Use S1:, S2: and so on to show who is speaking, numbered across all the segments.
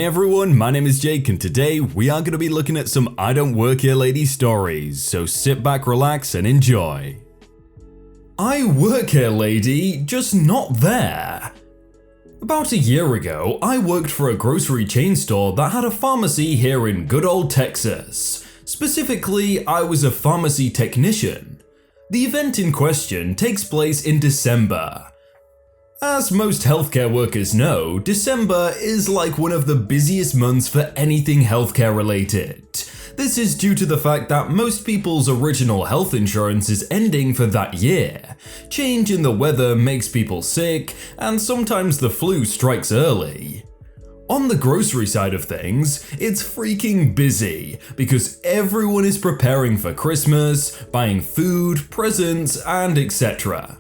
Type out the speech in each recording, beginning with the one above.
S1: Hey everyone, my name is Jake and today we are going to be looking at some I Don't Work Here Lady stories, so sit back, relax and enjoy. I work here lady, just not there. About a year ago, I worked for a grocery chain store that had a pharmacy here in good old Texas. Specifically, I was a pharmacy technician. The event in question takes place in December. As most healthcare workers know, December is like one of the busiest months for anything healthcare related. This is due to the fact that most people's original health insurance is ending for that year. Change in the weather makes people sick, and sometimes the flu strikes early. On the grocery side of things, it's freaking busy because everyone is preparing for Christmas, buying food, presents, and etc.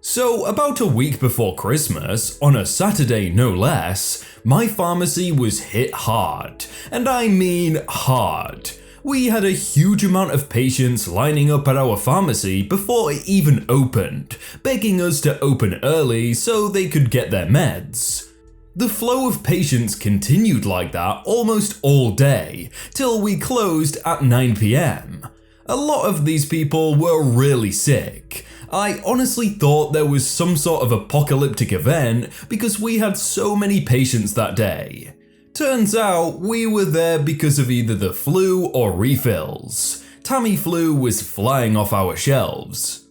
S1: So about a week before Christmas, on a Saturday no less, my pharmacy was hit hard, and I mean hard. We had a huge amount of patients lining up at our pharmacy before it even opened, begging us to open early so they could get their meds. The flow of patients continued like that almost all day, till we closed at 9 PM. A lot of these people were really sick. I honestly thought there was some sort of apocalyptic event because we had so many patients that day. Turns out we were there because of either the flu or refills. Tamiflu was flying off our shelves.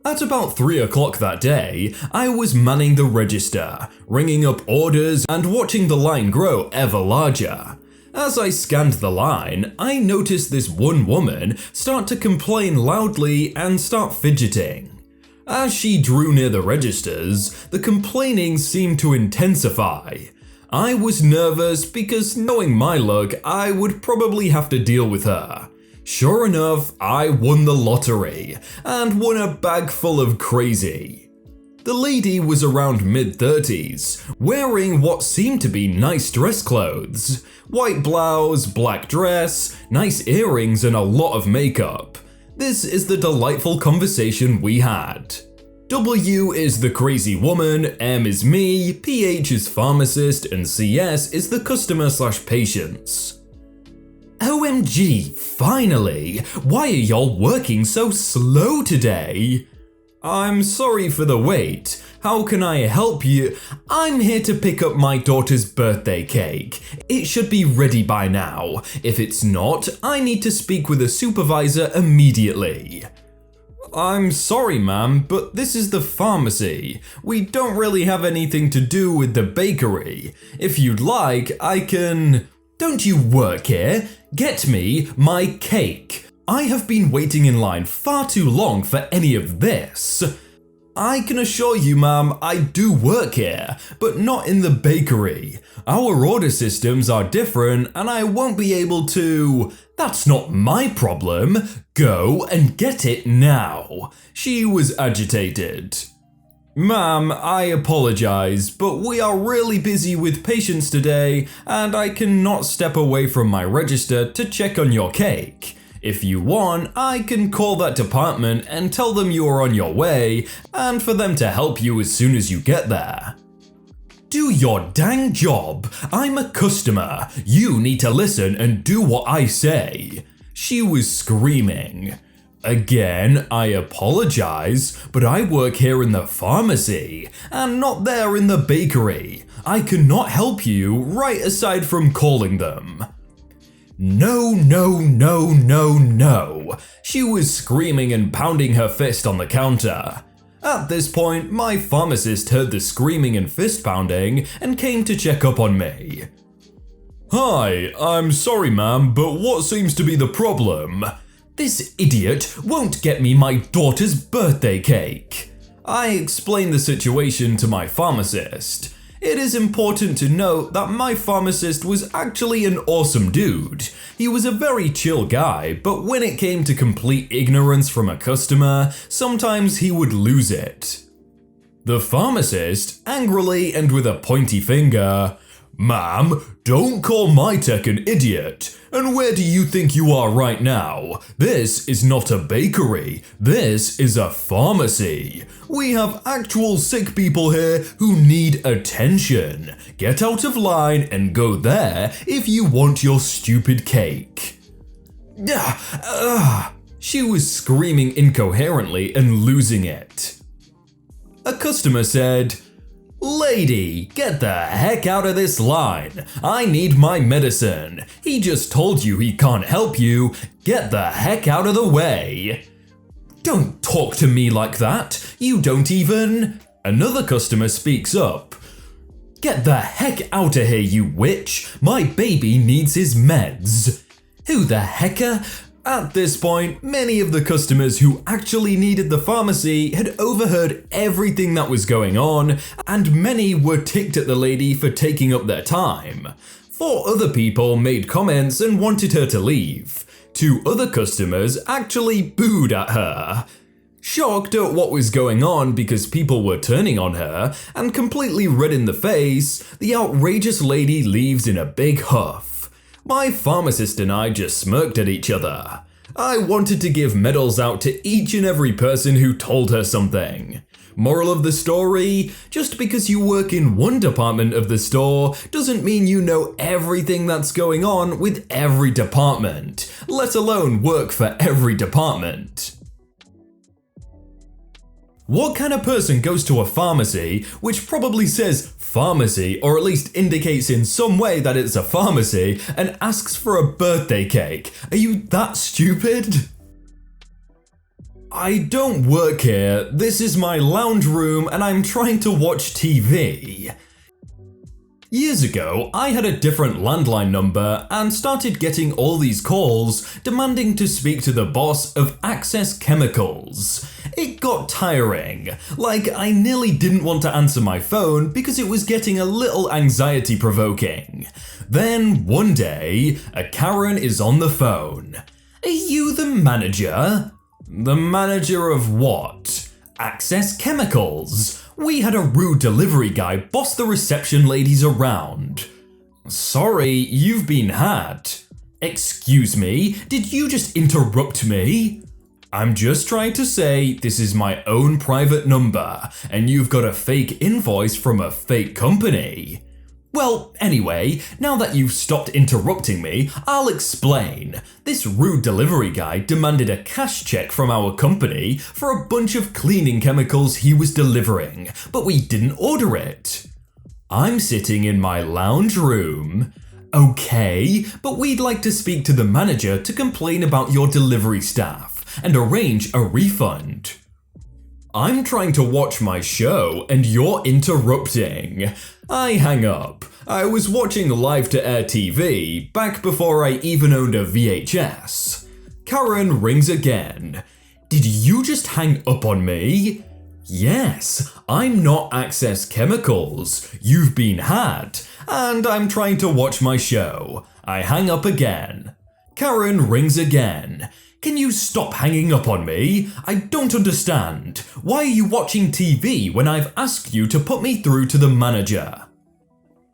S1: At about 3 o'clock that day, I was manning the register, ringing up orders and watching the line grow ever larger. As I scanned the line, I noticed this one woman start to complain loudly and start fidgeting. As she drew near the registers, the complaining seemed to intensify. I was nervous because knowing my luck, I would probably have to deal with her. Sure enough, I won the lottery and won a bag full of crazy. The lady was around mid-30s, wearing what seemed to be nice dress clothes. White blouse, black dress, nice earrings and a lot of makeup. This is the delightful conversation we had. W is the crazy woman, M is me, PH is pharmacist, and CS is the customer/patients. OMG, finally! Why are y'all working so slow today? I'm sorry for the wait. How can I help you? I'm here to pick up my daughter's birthday cake. It should be ready by now. If it's not, I need to speak with a supervisor immediately. I'm sorry, ma'am, but this is the pharmacy. We don't really have anything to do with the bakery. If you'd like, I can… Don't you work here? Get me my cake. I have been waiting in line far too long for any of this. I can assure you, ma'am, I do work here, but not in the bakery. Our order systems are different and I won't be able to… That's not my problem. Go and get it now. She was agitated. Ma'am, I apologize, but we are really busy with patients today and I cannot step away from my register to check on your cake. If you want, I can call that department and tell them you are on your way and for them to help you as soon as you get there. Do your dang job. I'm a customer. You need to listen and do what I say. She was screaming. Again, I apologize, but I work here in the pharmacy and not there in the bakery. I cannot help you right aside from calling them. No, no, no, no, no. She was screaming and pounding her fist on the counter. At this point, my pharmacist heard the screaming and fist pounding and came to check up on me. Hi, I'm sorry ma'am, but what seems to be the problem? This idiot won't get me my daughter's birthday cake. I explained the situation to my pharmacist. It is important to note that my pharmacist was actually an awesome dude. He was a very chill guy, but when it came to complete ignorance from a customer, sometimes he would lose it. The pharmacist, angrily and with a pointy finger, Ma'am, don't call my tech an idiot. And where do you think you are right now? This is not a bakery. This is a pharmacy. We have actual sick people here who need attention. Get out of line and go there if you want your stupid cake. She was screaming incoherently and losing it. A customer said, "Lady, get the heck out of this line. I need my medicine. He just told you he can't help you. Get the heck out of the way." "Don't talk to me like that. You don't even..." Another customer speaks up. "Get the heck out of here, you witch. My baby needs his meds." Who the hecker? At this point, many of the customers who actually needed the pharmacy had overheard everything that was going on, and many were ticked at the lady for taking up their time. 4 other people made comments and wanted her to leave. 2 other customers actually booed at her. Shocked at what was going on because people were turning on her, and completely red in the face, the outrageous lady leaves in a big huff. My pharmacist and I just smirked at each other. I wanted to give medals out to each and every person who told her something. Moral of the story, just because you work in one department of the store doesn't mean you know everything that's going on with every department, let alone work for every department. What kind of person goes to a pharmacy, which probably says pharmacy or at least indicates in some way that it's a pharmacy, and asks for a birthday cake? Are you that stupid? I don't work here. This is my lounge room and I'm trying to watch TV. Years ago, I had a different landline number and started getting all these calls demanding to speak to the boss of Access Chemicals. It got tiring. Like, I nearly didn't want to answer my phone because it was getting a little anxiety-provoking. Then, one day, a Karen is on the phone. "Are you the manager?" "The manager of what?" "Access Chemicals. We had a rude delivery guy boss the reception ladies around." "Sorry, you've been had." "Excuse me, did you just interrupt me?" "I'm just trying to say this is my own private number, and you've got a fake invoice from a fake company." "Well, anyway, now that you've stopped interrupting me, I'll explain. This rude delivery guy demanded a cash check from our company for a bunch of cleaning chemicals he was delivering, but we didn't order it." "I'm sitting in my lounge room." "Okay, but we'd like to speak to the manager to complain about your delivery staff and arrange a refund." "I'm trying to watch my show and you're interrupting." I hang up. I was watching live-to-air TV back before I even owned a VHS. Karen rings again. "Did you just hang up on me?" "Yes, I'm not Access Chemicals. You've been had, and I'm trying to watch my show." I hang up again. Karen rings again. "Can you stop hanging up on me? I don't understand. Why are you watching TV when I've asked you to put me through to the manager?"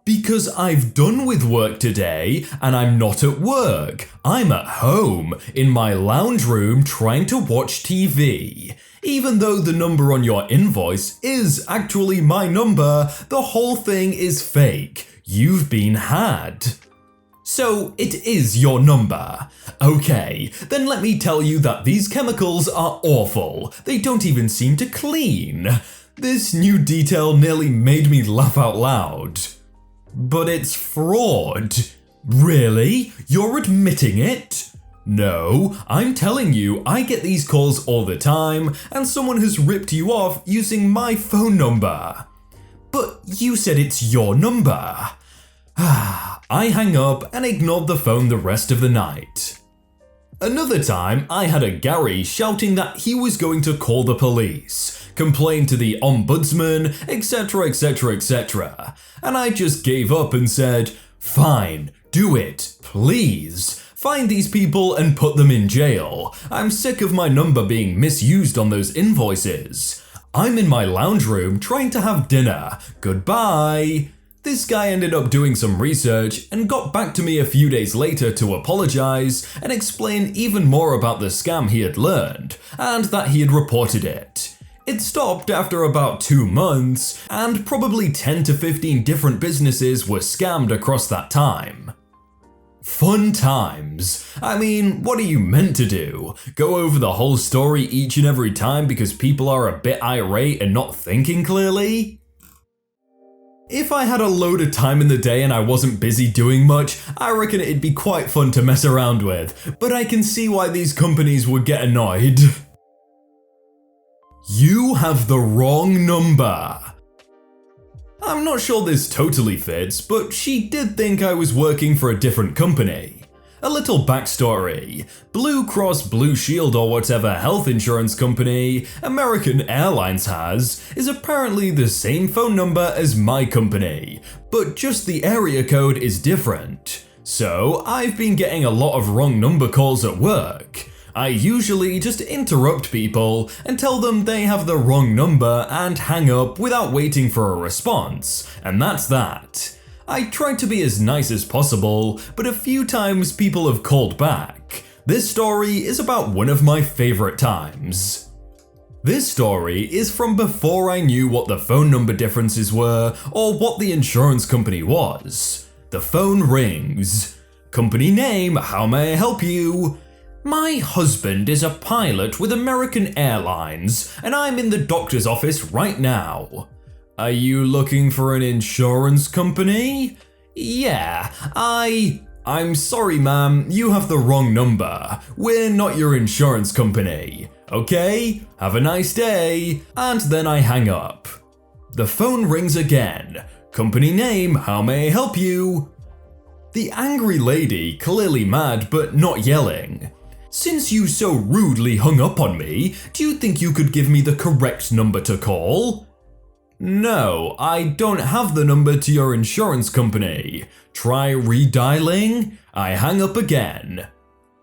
S1: "Because I've done with work today and I'm not at work. I'm at home, in my lounge room trying to watch TV. Even though the number on your invoice is actually my number, the whole thing is fake. You've been had." "So it is your number. Okay, then let me tell you that these chemicals are awful. They don't even seem to clean." This new detail nearly made me laugh out loud. "But it's fraud." "Really? You're admitting it?" "No, I'm telling you I get these calls all the time and someone has ripped you off using my phone number." "But you said it's your number." I hang up and ignored the phone the rest of the night. Another time, I had a Gary shouting that he was going to call the police, complain to the ombudsman, etc, etc, etc. And I just gave up and said, "Fine, do it, please. Find these people and put them in jail. I'm sick of my number being misused on those invoices. I'm in my lounge room trying to have dinner. Goodbye." This guy ended up doing some research and got back to me a few days later to apologize and explain even more about the scam he had learned and that he had reported it. It stopped after about 2 months, and probably 10 to 15 different businesses were scammed across that time. Fun times. I mean, what are you meant to do? Go over the whole story each and every time because people are a bit irate and not thinking clearly? If I had a load of time in the day and I wasn't busy doing much, I reckon it'd be quite fun to mess around with, but I can see why these companies would get annoyed. You have the wrong number. I'm not sure this totally fits, but she did think I was working for a different company. A little backstory. Blue Cross Blue Shield or whatever health insurance company American Airlines has is apparently the same phone number as my company, but just the area code is different. So I've been getting a lot of wrong number calls at work. I usually just interrupt people and tell them they have the wrong number and hang up without waiting for a response, and that's that. I try to be as nice as possible, but a few times people have called back. This story is about one of my favorite times. This story is from before I knew what the phone number differences were or what the insurance company was. The phone rings. Company name, how may I help you? My husband is a pilot with American Airlines, and I'm in the doctor's office right now. Are you looking for an insurance company? Yeah, I'm sorry ma'am, you have the wrong number. We're not your insurance company. Okay, have a nice day. And then I hang up. The phone rings again. Company name, how may I help you? The angry lady, clearly mad but not yelling. Since you so rudely hung up on me, do you think you could give me the correct number to call? No, I don't have the number to your insurance company. Try redialing. I hang up again.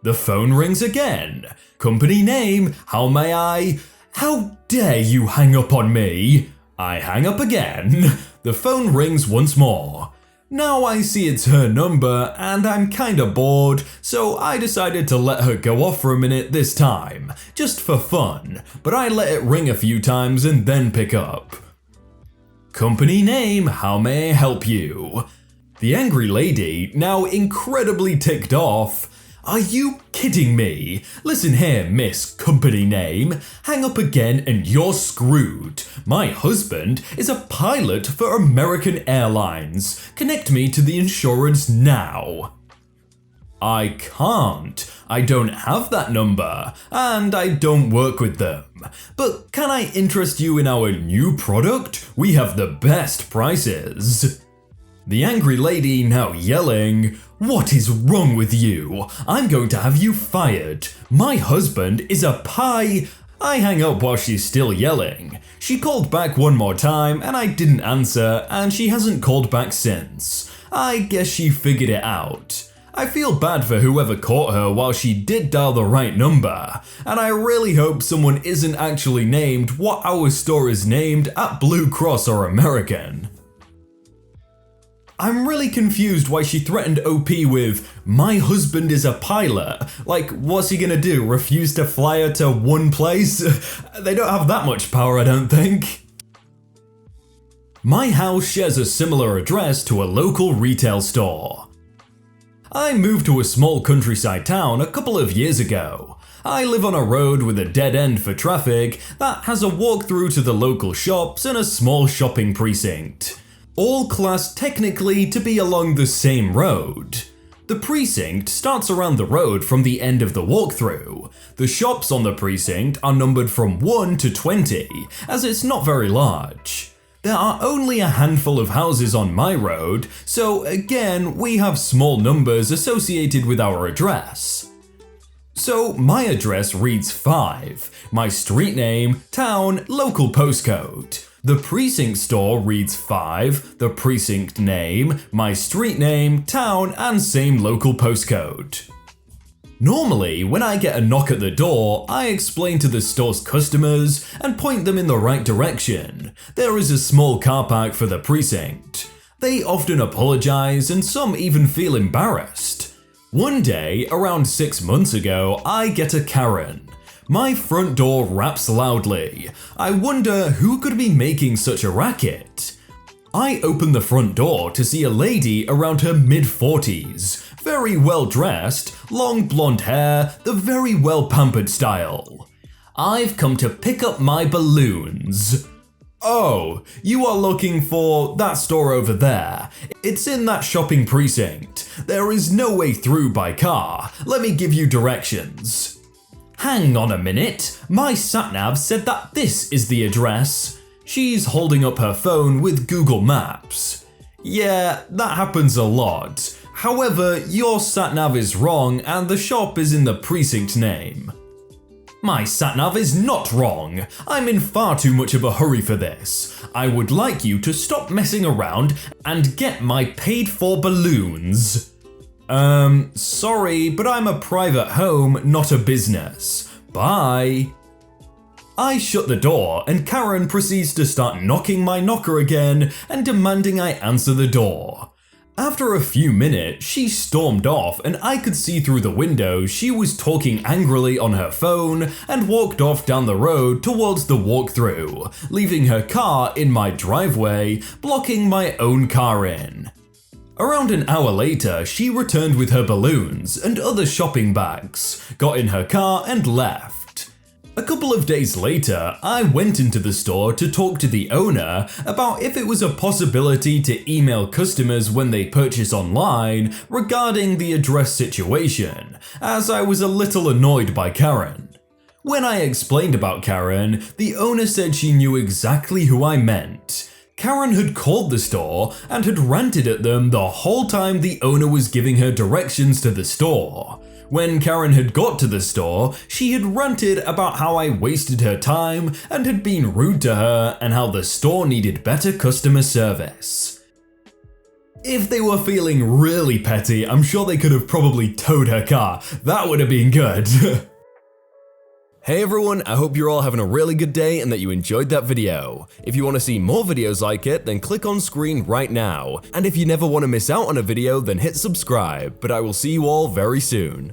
S1: The phone rings again. Company name, how may I? How dare you hang up on me? I hang up again. The phone rings once more. Now I see it's her number and I'm kinda bored, so I decided to let her go off for a minute this time, just for fun, but I let it ring a few times and then pick up. Company name, how may I help you? The angry lady, now incredibly ticked off. Are you kidding me? Listen here, Miss Company Name. Hang up again and you're screwed. My husband is a pilot for American Airlines. Connect me to the insurance now. I can't. I don't have that number, and I don't work with them. But can I interest you in our new product? We have the best prices. The angry lady now yelling, what is wrong with you? I'm going to have you fired. My husband is a pie. I hang up while she's still yelling. She called back one more time and I didn't answer, and she hasn't called back since. I guess she figured it out. I feel bad for whoever caught her while she did dial the right number, and I really hope someone isn't actually named what our store is named at Blue Cross or American. I'm really confused why she threatened OP with, my husband is a pilot. Like, what's he gonna do, refuse to fly her to one place? They don't have that much power, I don't think. My house shares a similar address to a local retail store. I moved to a small countryside town a couple of years ago. I live on a road with a dead end for traffic that has a walkthrough to the local shops and a small shopping precinct. All classed technically to be along the same road. The precinct starts around the road from the end of the walkthrough. The shops on the precinct are numbered from 1 to 20, as it's not very large. There are only a handful of houses on my road, so again, we have small numbers associated with our address. So my address reads 5, my street name, town, local postcode. The precinct store reads 5, the precinct name, my street name, town, and same local postcode. Normally, when I get a knock at the door, I explain to the store's customers and point them in the right direction. There is a small car park for the precinct. They often apologize and some even feel embarrassed. One day, around 6 months ago, I get a Karen. My front door raps loudly. I wonder who could be making such a racket. I open the front door to see a lady around her mid-40s, very well dressed, long blonde hair, the very well pampered style. "I've come to pick up my balloons." "Oh, you are looking for that store over there. It's in that shopping precinct. There is no way through by car. Let me give you directions." "Hang on a minute. My satnav said that this is the address." She's holding up her phone with Google Maps. "Yeah, that happens a lot. However, your satnav is wrong and the shop is in the precinct name." "My satnav is not wrong. I'm in far too much of a hurry for this. I would like you to stop messing around and get my paid for balloons." Sorry, but I'm a private home, not a business. Bye." I shut the door and Karen proceeds to start knocking my knocker again and demanding I answer the door. After a few minutes, she stormed off and I could see through the window she was talking angrily on her phone and walked off down the road towards the walkthrough, leaving her car in my driveway, blocking my own car in. Around an hour later, she returned with her balloons and other shopping bags, got in her car and left. A couple of days later, I went into the store to talk to the owner about if it was a possibility to email customers when they purchase online regarding the address situation, as I was a little annoyed by Karen. When I explained about Karen, the owner said she knew exactly who I meant. Karen had called the store and had ranted at them the whole time the owner was giving her directions to the store. When Karen had got to the store, she had ranted about how I wasted her time and had been rude to her and how the store needed better customer service. If they were feeling really petty, I'm sure they could have probably towed her car. That would have been good. Hey everyone, I hope you're all having a really good day and that you enjoyed that video. If you want to see more videos like it, then click on screen right now. And if you never want to miss out on a video, then hit subscribe, but I will see you all very soon.